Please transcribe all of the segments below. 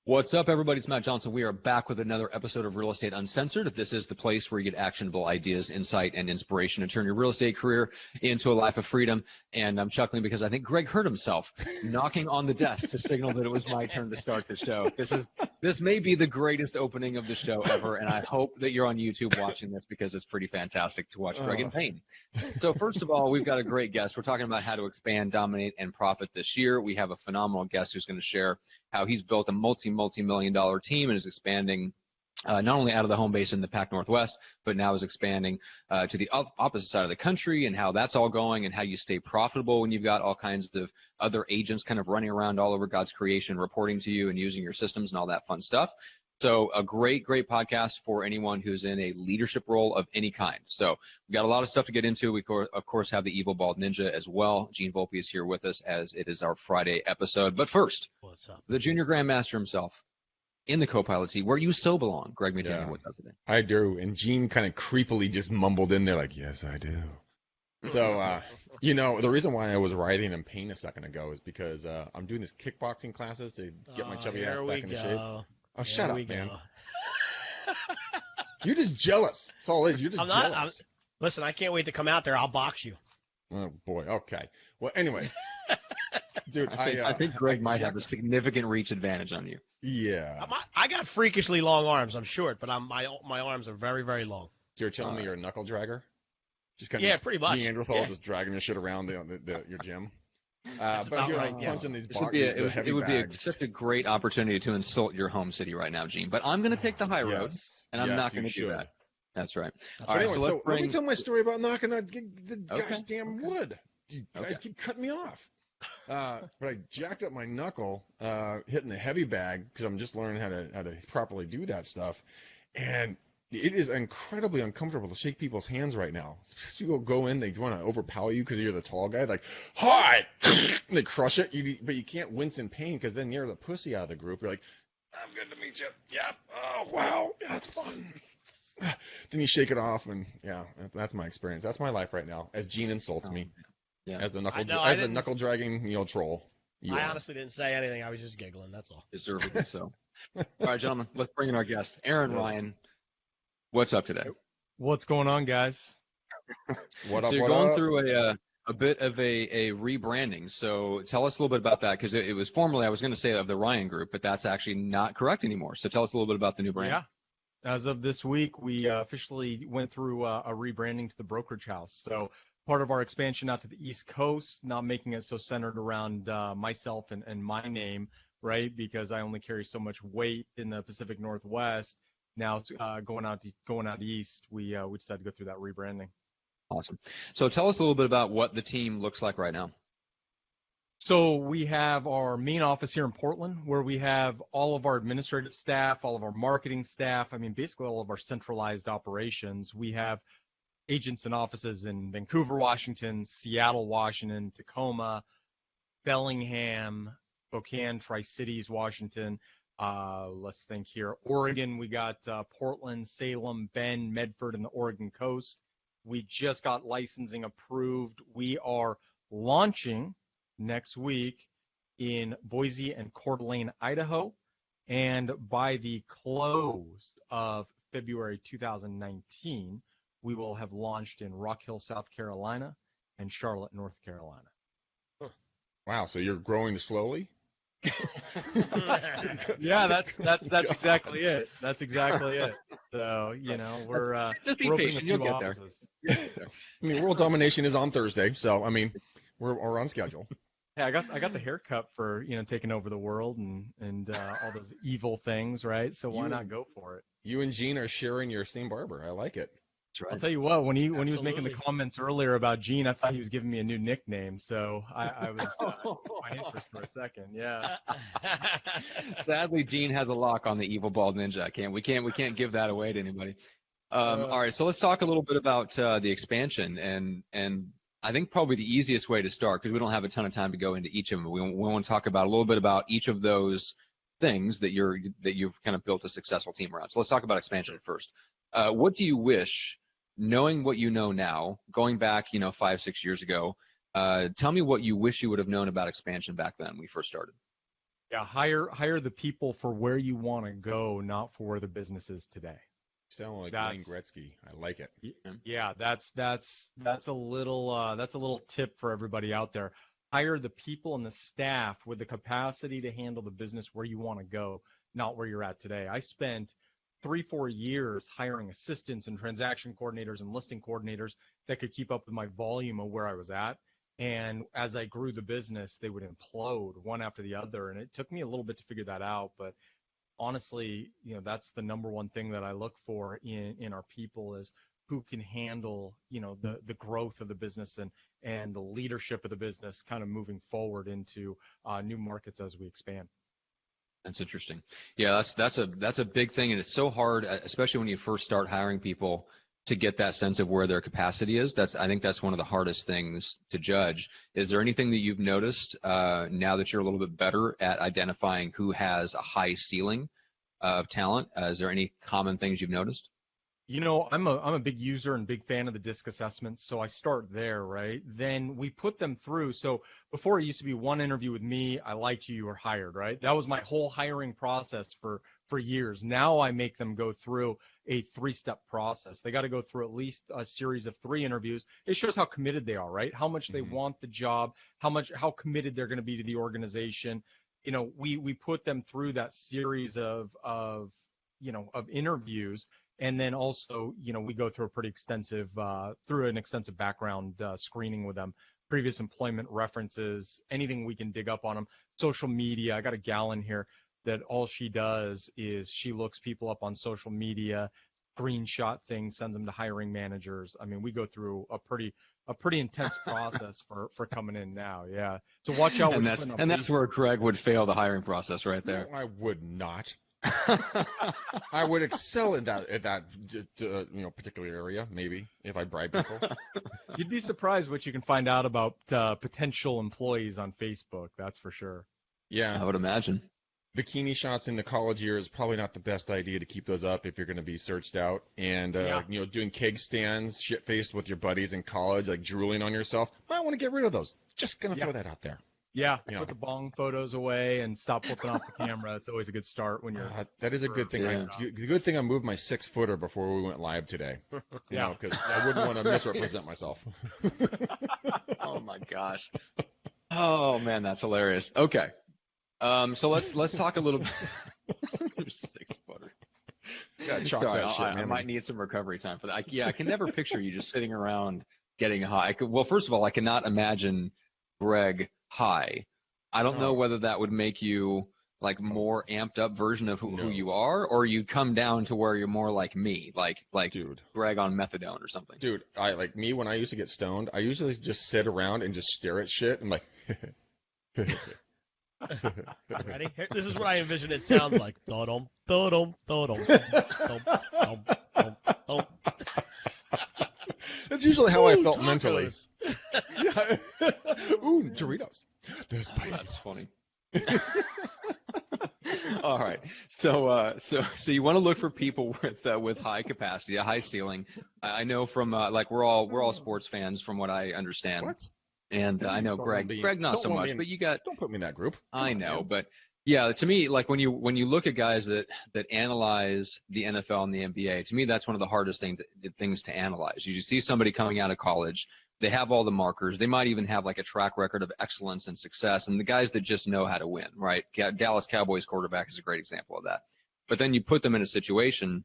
What's up, everybody? It's Matt Johnson. We are back with another episode of Real Estate Uncensored. This is the place where you get actionable ideas, insight, and inspiration to turn your real estate career into a life of freedom. And I'm chuckling because I think Greg heard himself knocking on the desk to signal that it was my turn to start the show. This may be the greatest opening of the show ever, and I hope that you're on YouTube watching this because it's pretty fantastic to watch Greg in pain. So first of all, we've got a great guest. We're talking about how to expand, dominate, and profit this year. We have a phenomenal guest who's going to share how he's built a multi-million-dollar team and is expanding not only out of the home base in the Pac Northwest, but now is expanding to the opposite side of the country, and how that's all going and how you stay profitable when you've got all kinds of other agents kind of running around all over God's creation, reporting to you and using your systems and all that fun stuff. So a great podcast for anyone who's in a leadership role of any kind. So we've got a lot of stuff to get into. We, of course, have the Evil Bald Ninja as well. Gene Volpe is here with us as it is our Friday episode. But first, what's up? The Junior Grandmaster himself in the co-pilot seat, where you so belong. Greg McDaniel, what's up today? I do. And Gene kind of creepily just mumbled in there like, yes, I do. So, the reason why I was writing in pain a second ago is because I'm doing this kickboxing classes to get my chubby ass back into shape. Oh, shut up, man. You're just jealous. That's all it is. You're just jealous. Listen, I can't wait to come out there. I'll box you. Oh, boy. Okay. Well, anyways. Dude, I think Greg might have a significant reach advantage on you. Yeah. I got freakishly long arms. I'm short, but my arms are very, very long. So you're telling me you're a knuckle dragger? Just kind of pretty much. Neanderthal just dragging your shit around your gym? But right, yes. It would be such a great opportunity to insult your home city right now, Gene. But I'm going to take the high road, and I'm not going to do that. That's right. All right, so let me tell my story about knocking on the gosh damn wood. You guys keep cutting me off. But I jacked up my knuckle, hitting the heavy bag because I'm just learning how to properly do that stuff, and it is incredibly uncomfortable to shake people's hands right now. People go in, they want to overpower you because you're the tall guy, like, hi! And they crush it, but you can't wince in pain because then you're the pussy out of the group. You're like, I'm good to meet you. Yep. Oh, wow. Yeah, that's fun. Then you shake it off, and that's my experience. That's my life right now, as Gene insults me. Yeah. As a knuckle dragging troll. I honestly didn't say anything. I was just giggling. That's all. Deservedly so. All right, gentlemen, let's bring in our guest, Aaron Ryan. What's up today? What's going on, guys? So you're going through a bit of a rebranding. So tell us a little bit about that, because it was formerly, I was going to say, of the Ryan Group, but that's actually not correct anymore. So tell us a little bit about the new brand. Yeah. As of this week, we officially went through a rebranding to the brokerage house. So part of our expansion out to the East Coast, not making it so centered around myself and my name, right? Because I only carry so much weight in the Pacific Northwest. Now going out east, we decided to go through that rebranding. Awesome. So tell us a little bit about what the team looks like right now. So we have our main office here in Portland, where we have all of our administrative staff, all of our marketing staff. I mean, basically all of our centralized operations. We have agents and offices in Vancouver, Washington, Seattle, Washington, Tacoma, Bellingham, Spokane, Tri-Cities, Washington. Let's think here. Oregon, we got Portland, Salem, Bend, Medford, and the Oregon coast. We just got licensing approved. We are launching next week in Boise and Coeur d'Alene, Idaho. And by the close of February 2019, we will have launched in Rock Hill, South Carolina, and Charlotte, North Carolina. Wow, so you're growing slowly? Yeah, that's exactly it. That's exactly it. So, we're just be patient, you'll get there. I mean, world domination is on Thursday, so I mean, we're on schedule. Yeah, I got the haircut for taking over the world and all those evil things, right? So why not go for it? You and Gene are sharing your same barber. I like it. Right. I'll tell you what, when he was making the comments earlier about Gene, I thought he was giving me a new nickname, so I was my interest for a second. Yeah. Sadly, Gene has a lock on the Evil Bald Ninja. We can't give that away to anybody. All right, so let's talk a little bit about the expansion, and I think probably the easiest way to start, because we don't have a ton of time to go into each of them. We want to talk about a little bit about each of those things that you've kind of built a successful team around. So let's talk about expansion first. What do you wish, knowing what you know now, going back 5-6 years ago, tell me what you wish you would have known about expansion back then when we first started. Yeah, hire the people for where you want to go, not for where the business is today. Sound like Wayne That's Gretzky. I like it. yeah, that's a little tip for everybody out there. Hire the people and the staff with the capacity to handle the business where you want to go, not where you're at today. I spent 3-4 years hiring assistants and transaction coordinators and listing coordinators that could keep up with my volume of where I was at. And as I grew the business, they would implode one after the other. And it took me a little bit to figure that out. But honestly, that's the number one thing that I look for in our people is who can handle, the growth of the business and the leadership of the business kind of moving forward into new markets as we expand. That's interesting. Yeah, that's a big thing, and it's so hard, especially when you first start hiring people, to get that sense of where their capacity is. I think that's one of the hardest things to judge. Is there anything that you've noticed now that you're a little bit better at identifying who has a high ceiling of talent? Is there any common things you've noticed? I'm a big user and big fan of the DISC assessments, so I start there, right? Then we put them through. So before it used to be one interview with me, I liked you, you were hired, right? That was my whole hiring process for years. Now I make them go through a 3-step process. They got to go through at least a series of 3 interviews. It shows how committed they are, right? How much they want the job, how committed they're going to be to the organization. We put them through that series of interviews. And then also, we go through an extensive background screening with them, previous employment references, anything we can dig up on them, social media. I got a gal in here that all she does is she looks people up on social media, screenshot things, sends them to hiring managers. I mean, we go through a pretty intense process for coming in now. Yeah. So watch out. And that's where Greg would fail the hiring process right there. No, I would not. I would excel in that particular area, maybe, if I bribe people. You'd be surprised what you can find out about potential employees on Facebook. That's for sure. Yeah, I would imagine. Bikini shots in the college year is probably not the best idea to keep those up if you're going to be searched out. And doing keg stands, shit-faced with your buddies in college, like drooling on yourself. Might want to get rid of those. Just gonna throw that out there. Yeah, put the bong photos away and stop flipping off the camera. It's always a good start when you're. That is a good thing. Yeah. The good thing I moved my 6-footer before we went live today. Because I wouldn't want to misrepresent myself. Oh my gosh. Oh man, that's hilarious. Okay, so let's talk a little bit. 6-footer. Sorry, I might need some recovery time for that. I can never picture you just sitting around getting high. Well, first of all, I cannot imagine Greg high. I don't know whether that would make you like more amped up version of who you are, or you come down to where you're more like me, like dude, Greg on methadone or something. Dude, I like me when I used to get stoned. I usually just sit around and just stare at shit and like. Ready? This is what I envision it sounds like. Dodom, dodom, dodom, dom, dom, dom, dom. That's usually how I felt mentally. Yeah. Ooh, Doritos. They're spicy. That's funny. All right. So you want to look for people with high capacity, a high ceiling. I know from we're all sports fans from what I understand. What? And I know Greg not so much, but you got. Don't put me in that group. I know, but yeah, to me, like when you look at guys that analyze the NFL and the NBA, to me that's one of the hardest things to analyze. You see somebody coming out of college, they have all the markers, they might even have like a track record of excellence and success, and the guys that just know how to win, right? Dallas Cowboys quarterback is a great example of that. But then you put them in a situation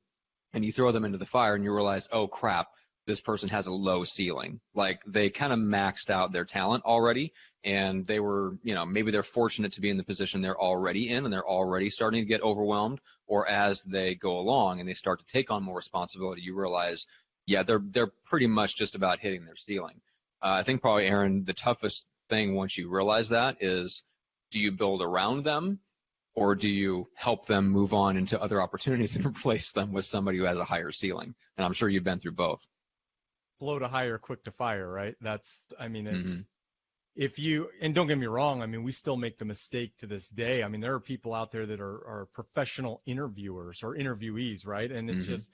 and you throw them into the fire and you realize, oh crap, this person has a low ceiling. Like they kind of maxed out their talent already, and they were, maybe they're fortunate to be in the position they're already in and they're already starting to get overwhelmed, or as they go along and they start to take on more responsibility, you realize, yeah, they're pretty much just about hitting their ceiling. I think probably, Aaron, the toughest thing once you realize that is, do you build around them, or do you help them move on into other opportunities and replace them with somebody who has a higher ceiling? And I'm sure you've been through both. Slow to hire, quick to fire, right? It's if you, and don't get me wrong, I mean, we still make the mistake to this day. I mean, there are people out there that are professional interviewers or interviewees, right? And it's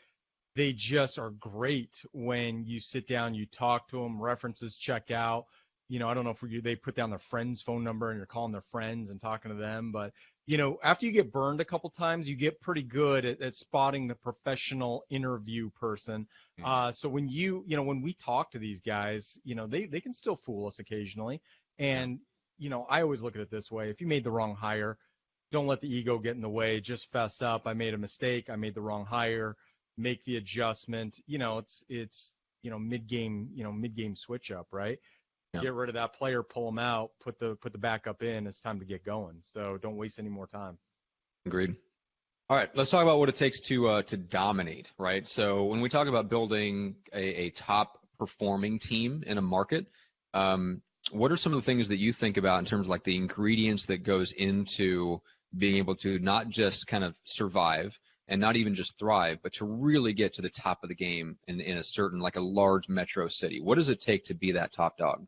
they just are great when you sit down, you talk to them, references check out, I don't know if they put down their friend's phone number and you're calling their friends and talking to them. But, after you get burned a couple times, you get pretty good at spotting the professional interview person. So when when we talk to these guys, they can still fool us occasionally. And, I always look at it this way. If you made the wrong hire, don't let the ego get in the way. Just fess up. I made a mistake. I made the wrong hire. Make the adjustment. It's mid-game switch up, right? Yeah. Get rid of that player, pull them out, put the backup in. It's time to get going. So don't waste any more time. Agreed. All right, let's talk about what it takes to dominate, right? So when we talk about building a top performing team in a market, what are some of the things that you think about in terms of like the ingredients that goes into being able to not just kind of survive and not even just thrive, but to really get to the top of the game in a certain, like a large metro city? What does it take to be that top dog?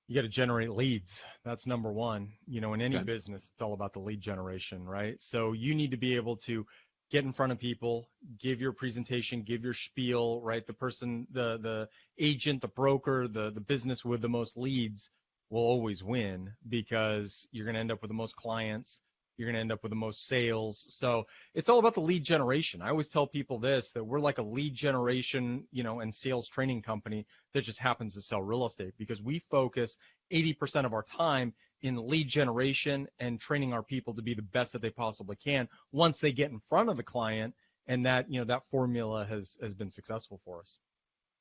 You got to generate leads. That's number one. In any business, it's all about the lead generation, right? So you need to be able to get in front of people, give your presentation, give your spiel, right? The person, the agent, the broker, the business with the most leads will always win, because you're going to end up with the most clients. You're going to end up with the most sales. So it's all about the lead generation. I always tell people that we're like a lead generation, and sales training company that just happens to sell real estate, because we focus 80% of our time in lead generation and training our people to be the best that they possibly can once they get in front of the client. And that, that formula has been successful for us.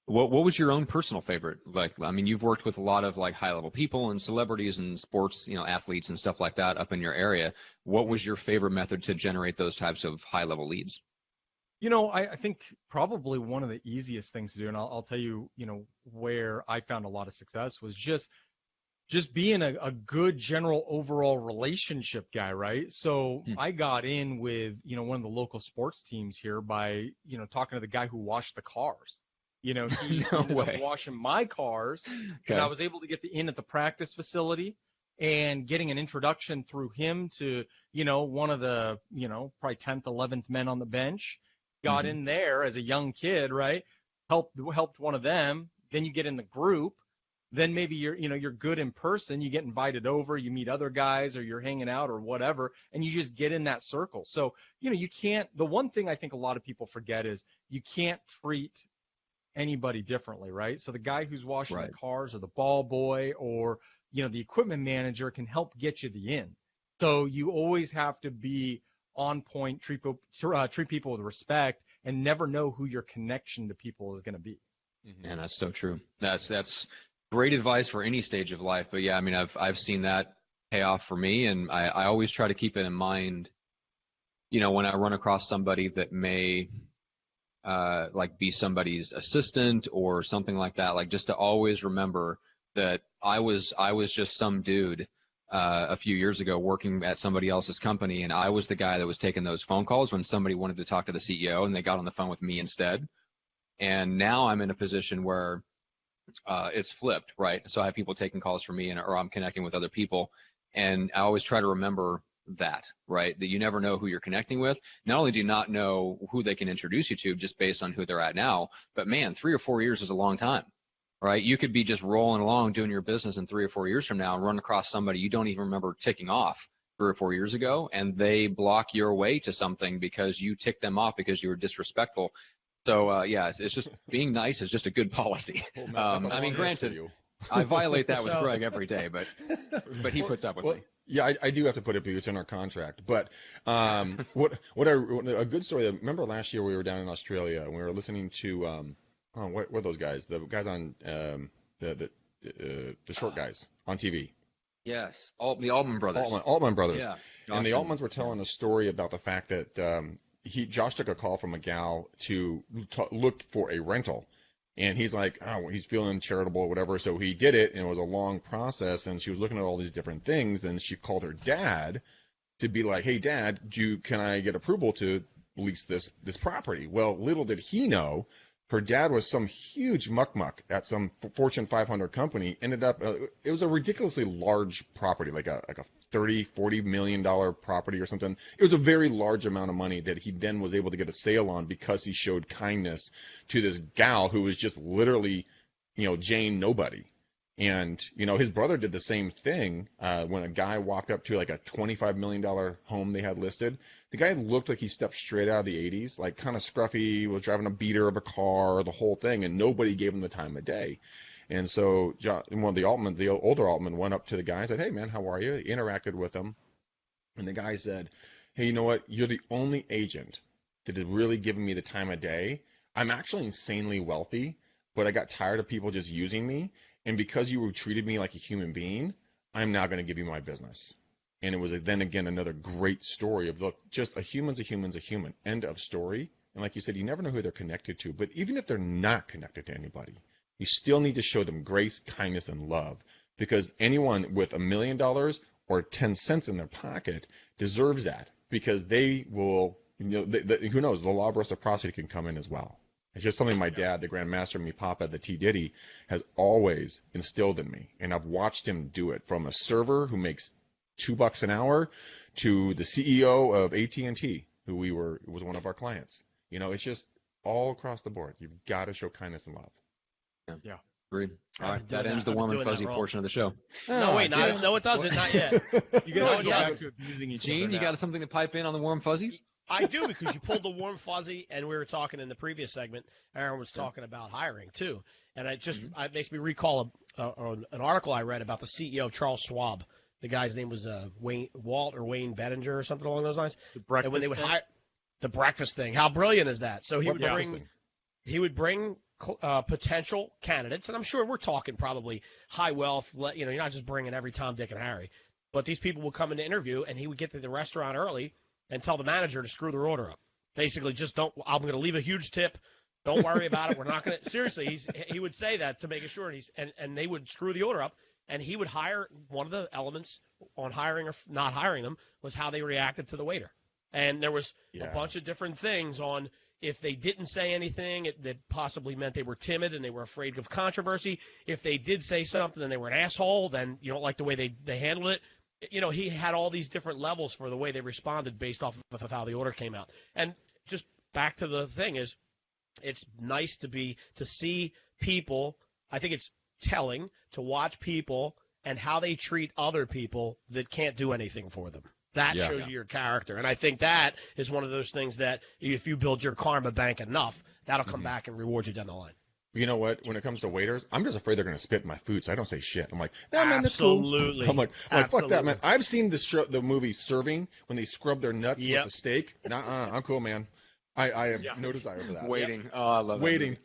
What was your own personal favorite? Like, I mean, you've worked with a lot of like high level people and celebrities and sports, athletes and stuff like that up in your area. What was your favorite method to generate those types of high level leads? I think probably one of the easiest things to do, and I'll tell you, where I found a lot of success was just being a good general overall relationship guy, right? So I got in with, one of the local sports teams here by, talking to the guy who washed the cars. He ended up washing my cars, and I was able to get the in at the practice facility, and getting an introduction through him to, one of the, probably 10th, 11th men on the bench. Got in there as a young kid, right? Helped one of them. Then you get in the group. Then maybe you're good in person. You get invited over, you meet other guys, or you're hanging out or whatever, and you just get in that circle. So, you can't, the one thing I think a lot of people forget is you can't treat anybody differently, right? So the guy who's washing the cars, or the ball boy, or, the equipment manager can help get you the in. So you always have to be on point, treat people with respect, and never know who your connection to people is going to be. And that's so true. That's great advice for any stage of life. But yeah, I mean, I've seen that pay off for me, and I always try to keep it in mind, when I run across somebody that may like be somebody's assistant or something like that, like just to always remember that I was just some dude a few years ago working at somebody else's company, and I was the guy that was taking those phone calls when somebody wanted to talk to the CEO and they got on the phone with me instead. And now I'm in a position where it's flipped, right? So I have people taking calls from me, or I'm connecting with other people, and I always try to remember that, right? That you never know who you're connecting with. Not only do you not know who they can introduce you to just based on who they're at now, but man, 3 or 4 years is a long time, right? You could be just rolling along doing your business, and 3 or 4 years from now run across somebody you don't even remember ticking off 3 or 4 years ago, and they block your way to something because you ticked them off because you were disrespectful. So yeah, it's just being nice is just a good policy. Well, I mean, granted, I violate that with Greg every day, but he puts up with me. Yeah, I do have to put it because it's in our contract. But what a good story. Remember last year we were down in Australia and we were listening to what were those guys? The guys on the short guys on TV. Yes, the Altman brothers. Altman brothers. Yeah, and the Altmans were telling a story about the fact that Josh took a call from a gal to look for a rental. And he's like, oh, he's feeling charitable or whatever. So he did it, and it was a long process. And she was looking at all these different things. And she called her dad to be like, hey, Dad, can I get approval to lease this property? Well, little did he know, her dad was some huge muck at some Fortune 500 company. Ended up, it was a ridiculously large property, like a $30-40 million property or something. It was a very large amount of money that he then was able to get a sale on because he showed kindness to this gal who was just literally, Jane Nobody. And, his brother did the same thing when a guy walked up to like a $25 million home they had listed. The guy looked like he stepped straight out of the 80s, like kind of scruffy, was driving a beater of a car, the whole thing, and nobody gave him the time of day. And so the older Altman went up to the guy and said, "Hey, man, how are you?" He interacted with him. And the guy said, "Hey, you know what? You're the only agent that is really giving me the time of day. I'm actually insanely wealthy, but I got tired of people just using me. And because you treated me like a human being, I'm now going to give you my business." And it was then again another great story of, look, just a human's a human's a human. End of story. And like you said, you never know who they're connected to. But even if they're not connected to anybody, you still need to show them grace, kindness, and love. Because anyone with $1 million or 10 cents in their pocket deserves that. Because they will, who knows, the law of reciprocity can come in as well. It's just something my dad, the Grand Master Me Papa, the T. Diddy, has always instilled in me. And I've watched him do it, from a server who makes $2 an hour to the CEO of AT&T, who was one of our clients. It's just all across the board. You've got to show kindness and love. Yeah. Agreed. All right, that ends the warm and fuzzy portion of the show. No, wait, no, it doesn't. Not yet. You got to go back to abusing each other. Gene, you got something to pipe in on the warm fuzzies? I do, because you pulled the warm fuzzy, and we were talking in the previous segment. Aaron was talking about hiring too, and it makes me recall an article I read about the CEO of Charles Schwab. The guy's name was Walt or Wayne Bettinger or something along those lines. And when they would hire the breakfast thing, how brilliant is that? So he would bring potential candidates, and I'm sure we're talking probably high wealth. You're not just bringing every Tom, Dick, and Harry, but these people would come in to interview, and he would get to the restaurant early and tell the manager to screw their order up. Basically, just don't. I'm going to leave a huge tip. Don't worry about it. We're not going to. Seriously, he would say that to make sure, and they would screw the order up, and he would hire. One of the elements on hiring or not hiring them was how they reacted to the waiter, and there was a bunch of different things on. If they didn't say anything, that possibly meant they were timid and they were afraid of controversy. If they did say something and they were an asshole, then you don't like the way they handled it. He had all these different levels for the way they responded based off of how the order came out. And just back to the thing is, it's nice to see people. I think it's telling to watch people and how they treat other people that can't do anything for them. That shows you your character. And I think that is one of those things that if you build your karma bank enough, that'll come back and reward you down the line. You know what? When it comes to waiters, I'm just afraid they're going to spit in my food, so I don't say shit. I'm like, nah, man, that's cool. Absolutely. I'm like, fuck that, man. I've seen the movie Serving, when they scrub their nuts with the steak. I'm cool, man. I have no desire for that. Waiting. Oh, I love that. Waiting.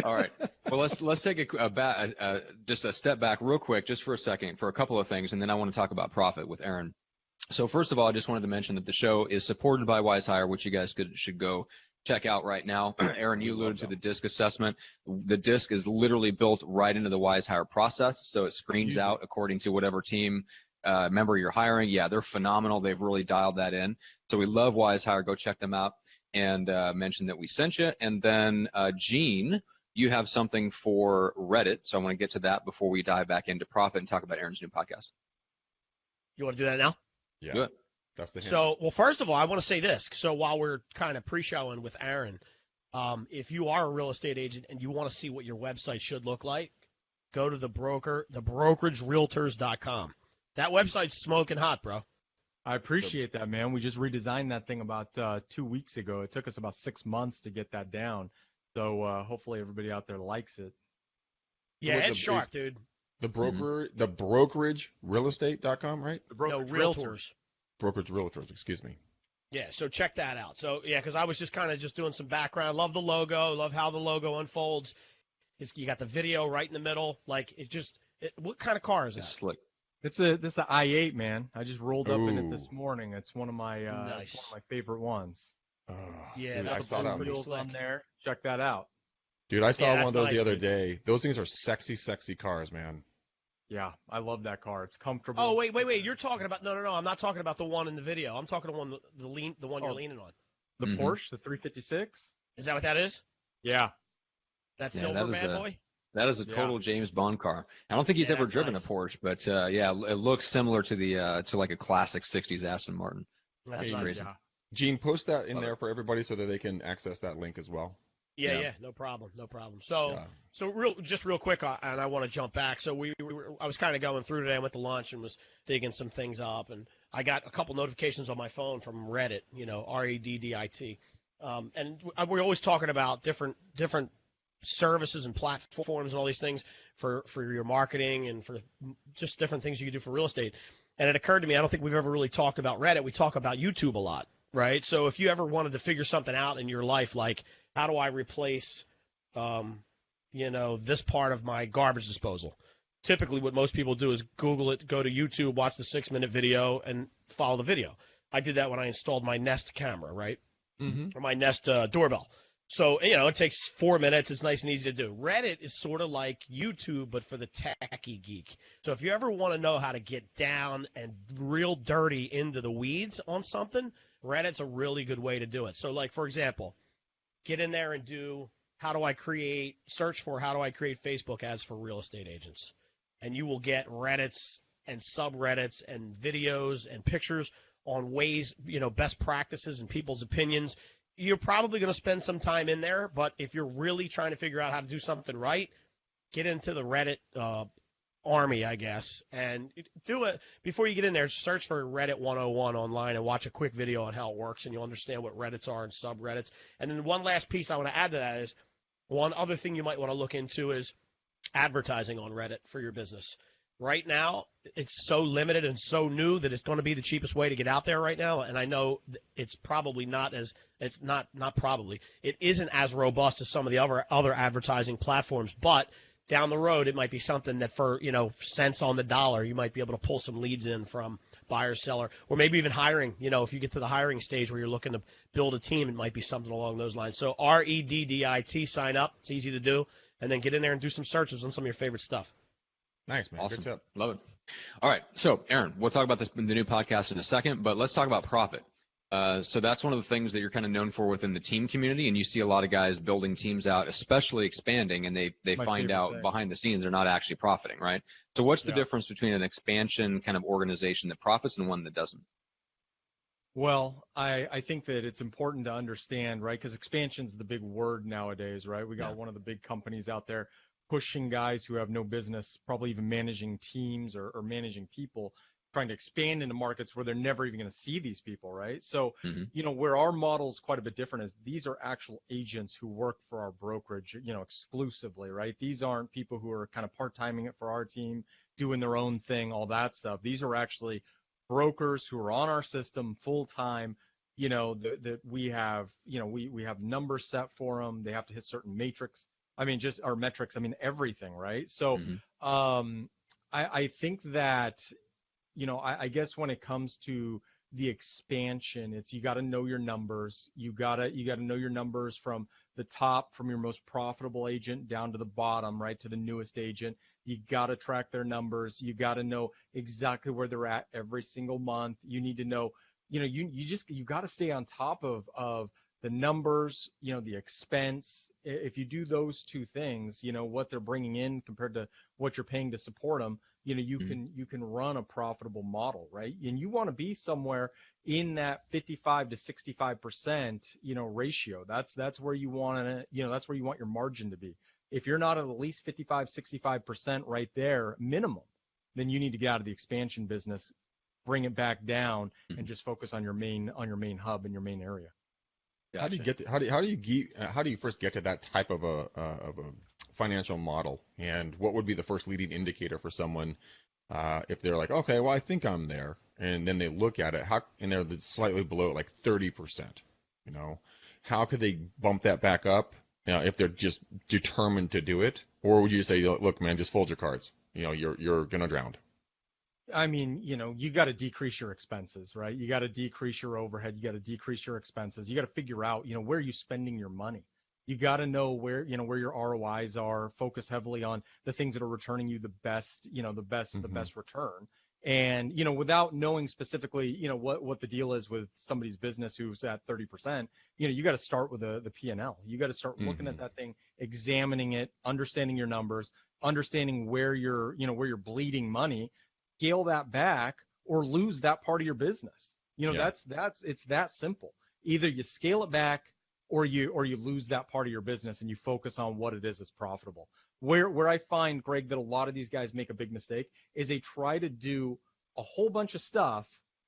All right. Well, let's take just a step back real quick, just for a second, for a couple of things, and then I want to talk about profit with Aaron. So first of all, I just wanted to mention that the show is supported by Wise Hire, which you guys should go check out right now. Aaron, you alluded to the DISC assessment. The DISC is literally built right into the Wise Hire process, so it screens out according to whatever team member you're hiring. Yeah, they're phenomenal. They've really dialed that in. So we love Wise Hire. Go check them out and mention that we sent you. And then, Gene, you have something for Reddit, so I want to get to that before we dive back into profit and talk about Aaron's new podcast. You want to do that now? Yeah. Do it. That's the hint. So, well, first of all, I want to say this. So while we're kind of pre-showing with Aaron, if you are a real estate agent and you want to see what your website should look like, go to the brokeragerealtors.com. That website's smoking hot, bro. I appreciate that, man. We just redesigned that thing about 2 weeks ago. It took us about 6 months to get that down. So hopefully everybody out there likes it. Yeah, it's sharp, dude. The brokeragerealestate.com, right? Realtors. Brokerage Realtors, excuse me. Yeah, so check that out. So, yeah, because I was just kind of just doing some background. Love the logo. Love how the logo unfolds. You got the video right in the middle. Like, what kind of car is that? It's slick. This is the i8, man. I just rolled up in it this morning. It's one of my nice. It's one of my favorite ones. Yeah, dude, that's pretty slick. On there. Check that out. Dude, I saw one of those nice, the other day. Those things are sexy, sexy cars, man. Yeah, I love that car. It's comfortable. Oh, wait. You're talking about no. I'm not talking about the one in the video. I'm talking the one you're leaning on. The Porsche, the 356. Is that what that is? Yeah. That silver bad boy? That is a total James Bond car. I don't think he's ever driven a Porsche, but it looks similar to to like a classic '60s Aston Martin. That's nice. crazy. Yeah. Gene, post that in there for everybody so that they can access that link as well. Yeah, no problem. So, just real quick, and I want to jump back. So I was kind of going through today. I went to lunch and was digging some things up, and I got a couple notifications on my phone from Reddit, Reddit. And we're always talking about different services and platforms and all these things for your marketing and for just different things you can do for real estate. And it occurred to me, I don't think we've ever really talked about Reddit. We talk about YouTube a lot, right? So if you ever wanted to figure something out in your life, like how do I replace, this part of my garbage disposal? Typically what most people do is Google it, go to YouTube, watch the 6-minute video, and follow the video. I did that when I installed my Nest camera, right? Or my Nest doorbell. So, it takes 4 minutes. It's nice and easy to do. Reddit is sort of like YouTube, but for the techie geek. So if you ever want to know how to get down and real dirty into the weeds on something, Reddit's a really good way to do it. So, like, for example, get in there and search for how do I create Facebook ads for real estate agents. And you will get Reddits and subreddits and videos and pictures on ways, best practices and people's opinions. You're probably going to spend some time in there, but if you're really trying to figure out how to do something right, get into the Reddit army, I guess, and do it. Before you get in there, search for Reddit 101 online and watch a quick video on how it works, and you'll understand what Reddits are and subreddits. And then one last piece I want to add to that is one other thing you might want to look into is advertising on Reddit for your business. Right now, it's so limited and so new that it's going to be the cheapest way to get out there right now. And I know it's probably it isn't as robust as some of the other advertising platforms, but down the road, it might be something that for, cents on the dollar, you might be able to pull some leads in from buyer, seller, or maybe even hiring. If you get to the hiring stage where you're looking to build a team, it might be something along those lines. So Reddit, sign up. It's easy to do. And then get in there and do some searches on some of your favorite stuff. Nice, man. Awesome. Good tip. Love it. All right. So, Aaron, we'll talk about the new podcast in a second, but let's talk about profit. So that's one of the things that you're kind of known for within the team community, and you see a lot of guys building teams out, especially expanding, and they find out behind the scenes they're not actually profiting, right? So what's the difference between an expansion kind of organization that profits and one that doesn't? Well, I think that it's important to understand, right, because expansion's the big word nowadays, right? We got one of the big companies out there pushing guys who have no business, probably even managing teams or managing people, trying to expand into markets where they're never even going to see these people, right? So, where our model is quite a bit different is these are actual agents who work for our brokerage, exclusively, right? These aren't people who are kind of part-timing it for our team, doing their own thing, all that stuff. These are actually brokers who are on our system full-time, that we have, we have numbers set for them. They have to hit certain metrics, everything, right? So I think that, I guess when it comes to the expansion, it's you got to know your numbers. You got to know your numbers from the top, from your most profitable agent down to the bottom, right, to the newest agent. You got to track their numbers. You got to know exactly where they're at every single month. You need to know, you got to stay on top of the numbers, the expense. If you do those two things, what they're bringing in compared to what you're paying to support them, you can run a profitable model, right? And you want to be somewhere in that 55 to 65%, ratio. That's where you want to, that's where you want your margin to be. If you're not at least 55, 65% right there minimum, then you need to get out of the expansion business, bring it back down, and just focus on your main hub and your main area. Gotcha. How do you first get to that type of a financial model, and what would be the first leading indicator for someone if they're like, okay, well, I think I'm there, and then they look at it, and they're slightly below like 30%, how could they bump that back up if they're just determined to do it? Or would you say, look, man, just fold your cards, you're gonna drown? I mean, you got to decrease your expenses, right? You got to decrease your overhead. You got to decrease your expenses. You got to figure out, where are you spending your money? You got to know where your ROIs are. Focus heavily on the things that are returning you the best, the best return. And, without knowing specifically, what the deal is with somebody's business who's at 30%, you got to start with the P&L. You got to start looking at that thing, examining it, understanding your numbers, understanding where you're bleeding money, scale that back or lose that part of your business. It's that simple. Either you scale it back or you lose that part of your business and you focus on what it is that's profitable. Where I find, Greg, that a lot of these guys make a big mistake is they try to do a whole bunch of stuff,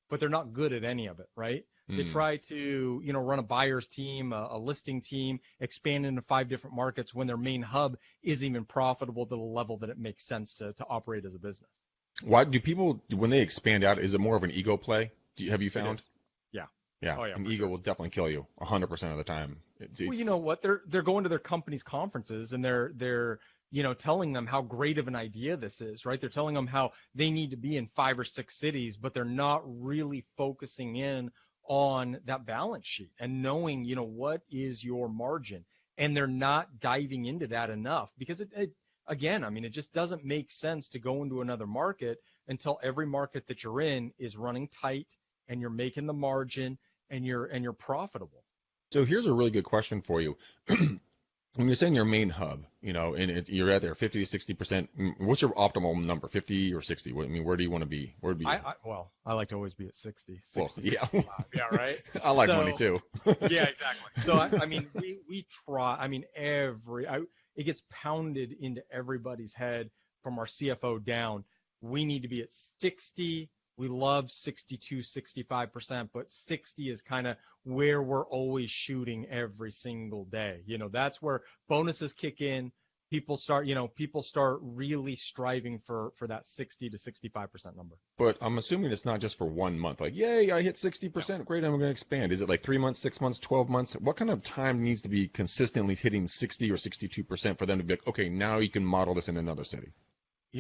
but they're not good at any of it, right? They try to, run a buyer's team, a listing team, expand into 5 different markets when their main hub isn't even profitable to the level that it makes sense to operate as a business. Why do people, when they expand out, is it more of an ego play? Have you found? Yeah. Yeah. Oh, yeah, an ego will definitely kill you 100% of the time. Well, you know what? They're going to their company's conferences and they're telling them how great of an idea this is, right? They're telling them how they need to be in 5 or 6 cities, but they're not really focusing in on that balance sheet and knowing, what is your margin. And they're not diving into that enough because it just doesn't make sense to go into another market until every market that you're in is running tight and you're making the margin and you're profitable. So here's a really good question for you. When you're saying your main hub, and you're at there 50 to 60%, what's your optimal number, 50 or 60? Where do you want to be? Where would be? I like to always be at 60. Well, yeah. Yeah, right? I like money too. Yeah, exactly. So, we try, it gets pounded into everybody's head from our CFO down. We need to be at 60. We love 62, 65%, but 60 is kind of where we're always shooting every single day. That's where bonuses kick in. People start really striving for that 60 to 65% number. But I'm assuming it's not just for 1 month. Like, yay, I hit 60%. Great, I'm going to expand. Is it like 3 months, 6 months, 12 months? What kind of time needs to be consistently hitting 60 or 62% for them to be like, okay, now you can model this in another city?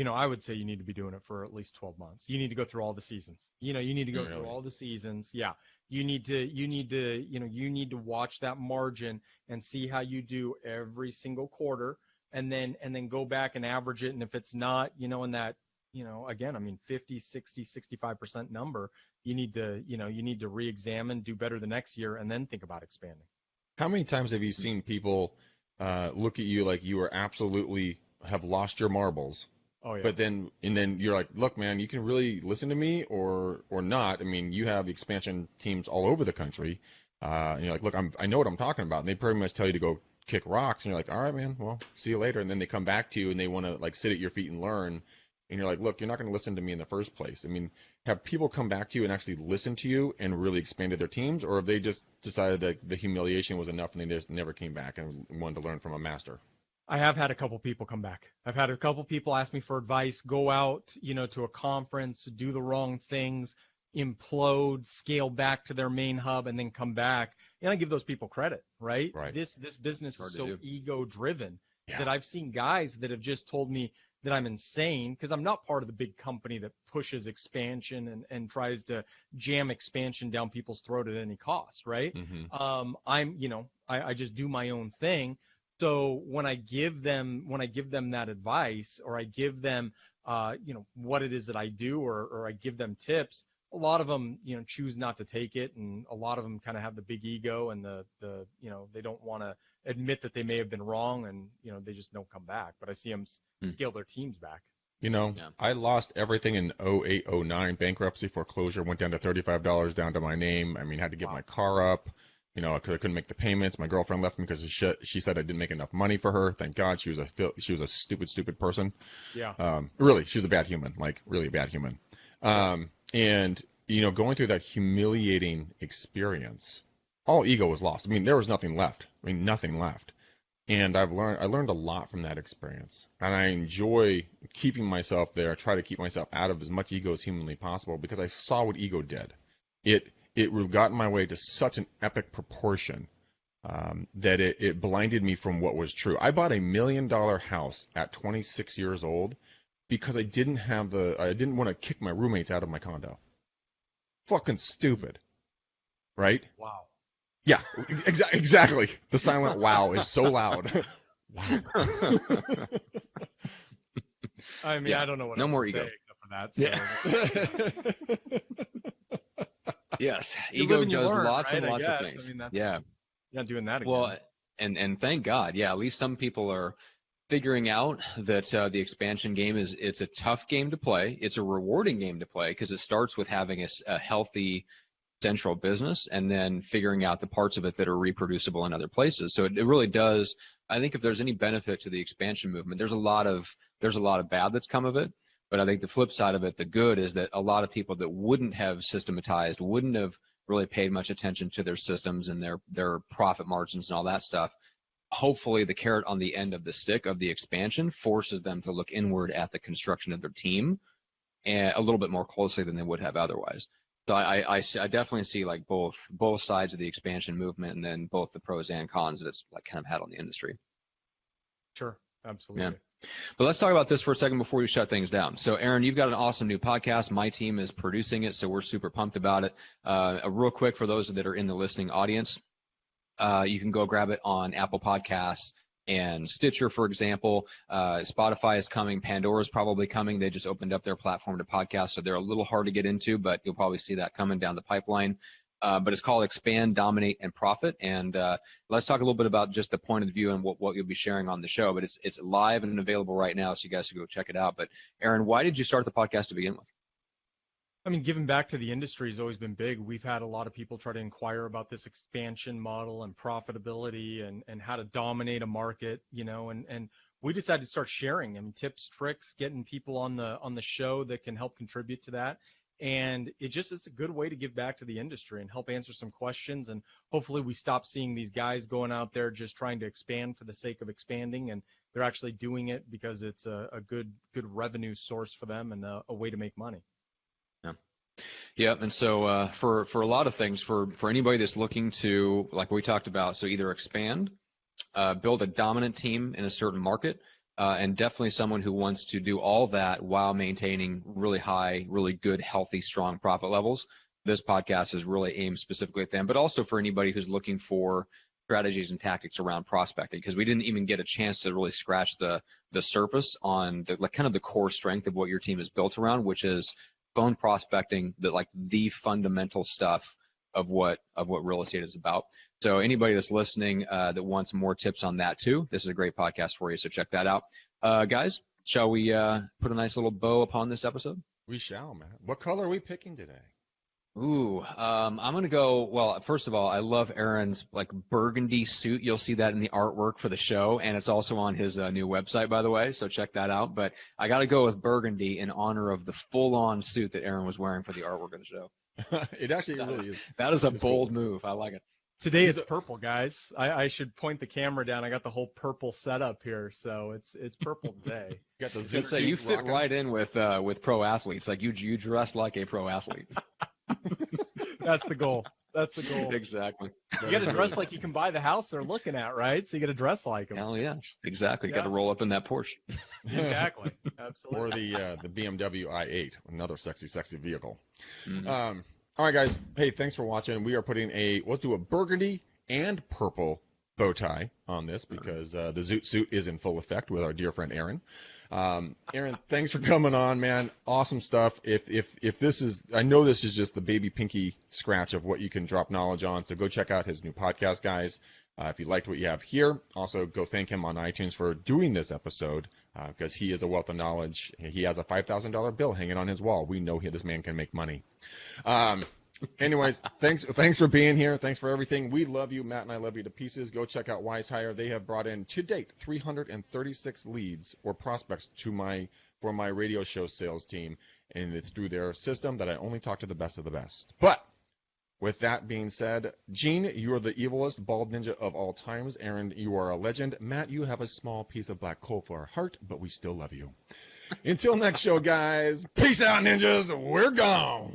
I would say you need to be doing it for at least 12 months. You need to go through all the seasons. You need to go through all the seasons. Yeah. You need to watch that margin and see how you do every single quarter and then go back and average it. And if it's not, in that, 50, 60, 65% number, you need to re-examine, do better the next year, and then think about expanding. How many times have you seen people look at you like you are absolutely have lost your marbles? Oh, yeah. But then you're like, look, man, you can really listen to me or not. You have expansion teams all over the country. And you're like, look, I know what I'm talking about. And they pretty much tell you to go kick rocks. And you're like, all right, man, well, see you later. And then they come back to you and they want to like sit at your feet and learn. And you're like, look, you're not going to listen to me in the first place. Have people come back to you and actually listen to you and really expanded their teams? Or have they just decided that the humiliation was enough and they just never came back and wanted to learn from a master? I have had a couple people come back. I've had a couple people ask me for advice, go out, to a conference, do the wrong things, implode, scale back to their main hub, and then come back. And I give those people credit, right? This business is so ego-driven that I've seen guys that have just told me that I'm insane because I'm not part of the big company that pushes expansion and tries to jam expansion down people's throat at any cost, right? Mm-hmm. I just do my own thing. So when I give them that advice or I give them, what it is that I do or I give them tips, a lot of them, choose not to take it. And a lot of them kind of have the big ego and they don't want to admit that they may have been wrong and, they just don't come back. But I see them scale their teams back. I lost everything in 08, 09, bankruptcy, foreclosure, went down to $35 down to my name. Had to give my car up. Because I couldn't make the payments. My girlfriend left me because she said I didn't make enough money for her. Thank God, she was a stupid person. Yeah. Really, she was a bad human, like really a bad human. And going through that humiliating experience, all ego was lost. There was nothing left. Nothing left. And I learned a lot from that experience. And I enjoy keeping myself there. I try to keep myself out of as much ego as humanly possible because I saw what ego did. It got in my way to such an epic proportion that it blinded me from what was true. I bought $1 million house at 26 years old because I didn't want to kick my roommates out of my condo. Fucking stupid, right? Wow. Yeah, exactly. The silent wow is so loud. Wow. I don't know what no else more to ego say except for that. So. Yeah. Yes, ego does lots and lots of things. You're not doing that again. Well, and thank God, at least some people are figuring out that the expansion game it's a tough game to play. It's a rewarding game to play because it starts with having a healthy central business and then figuring out the parts of it that are reproducible in other places. So it really does. I think if there's any benefit to the expansion movement, there's a lot of bad that's come of it. But I think the flip side of it, the good, is that a lot of people that wouldn't have systematized, wouldn't have really paid much attention to their systems and their profit margins and all that stuff, hopefully the carrot on the end of the stick of the expansion forces them to look inward at the construction of their team and a little bit more closely than they would have otherwise. So I definitely see like both sides of the expansion movement, and then both the pros and cons that it's like kind of had on the industry. Sure, absolutely. Yeah. But let's talk about this for a second before we shut things down. So, Aaron, you've got an awesome new podcast. My team is producing it, so we're super pumped about it. Real quick, for those that are in the listening audience, you can go grab it on Apple Podcasts and Stitcher, for example. Spotify is coming. Pandora is probably coming. They just opened up their platform to podcasts, so they're a little hard to get into, but you'll probably see that coming down the pipeline. But it's called Expand, Dominate, and Profit. And let's talk a little bit about just the point of view and what you'll be sharing on the show. But it's live and available right now, so you guys can go check it out. But Aaron, why did you start the podcast to begin with? I mean, giving back to the industry has always been big. We've had a lot of people try to inquire about this expansion model and profitability and how to dominate a market, and we decided to start sharing tips, tricks, getting people on the show that can help contribute to that. And it's a good way to give back to the industry and help answer some questions. And hopefully we stop seeing these guys going out there just trying to expand for the sake of expanding, and they're actually doing it because it's a good revenue source for them and a way to make money. Yeah, and so for a lot of things, for anybody that's looking to, like we talked about, so either expand, build a dominant team in a certain market, and definitely someone who wants to do all that while maintaining really high, really good, healthy, strong profit levels. This podcast is really aimed specifically at them, but also for anybody who's looking for strategies and tactics around prospecting, because we didn't even get a chance to really scratch the surface on the kind of the core strength of what your team is built around, which is phone prospecting, the fundamental stuff of what real estate is about. So anybody that's listening that wants more tips on that too, this is a great podcast for you, so check that out. Guys, shall we put a nice little bow upon this episode? We shall, man. What color are we picking today? Ooh, I'm going to go, well, first of all, I love Aaron's burgundy suit. You'll see that in the artwork for the show, and it's also on his new website, by the way, so check that out. But I got to go with burgundy in honor of the full-on suit that Aaron was wearing for the artwork of the show. It actually really is. That is a bold move. I like it. Today it's purple, guys. I should point the camera down. I got the whole purple setup here, so it's purple today. You got the zoot suit. You fit right in with pro athletes. Like you dress like a pro athlete. That's the goal. Exactly. You got to dress like you can buy the house they're looking at, right? So you got to dress like them. Hell yeah, exactly. You got to roll up in that Porsche. Exactly. Absolutely. Or the BMW i8, another sexy vehicle. Mm-hmm. All right, guys. Hey, thanks for watching. We are putting we'll do a burgundy and purple bow tie on this because the zoot suit is in full effect with our dear friend Aaron. Aaron, thanks for coming on, man. Awesome stuff. If this is, I know this is just the baby pinky scratch of what you can drop knowledge on. So go check out his new podcast, guys. If you liked what you have here, also go thank him on iTunes for doing this episode because he is a wealth of knowledge. He has a $5,000 bill hanging on his wall. We know this man can make money. Anyways, thanks for being here. Thanks for everything. We love you. Matt and I love you to pieces. Go check out Wise Hire. They have brought in, to date, 336 leads or prospects for my radio show sales team, and it's through their system that I only talk to the best of the best. But with that being said, Gene, you are the evilest bald ninja of all times. Aaron, you are a legend. Matt, you have a small piece of black coal for our heart, but we still love you. Until next show, guys. Peace out, ninjas. We're gone.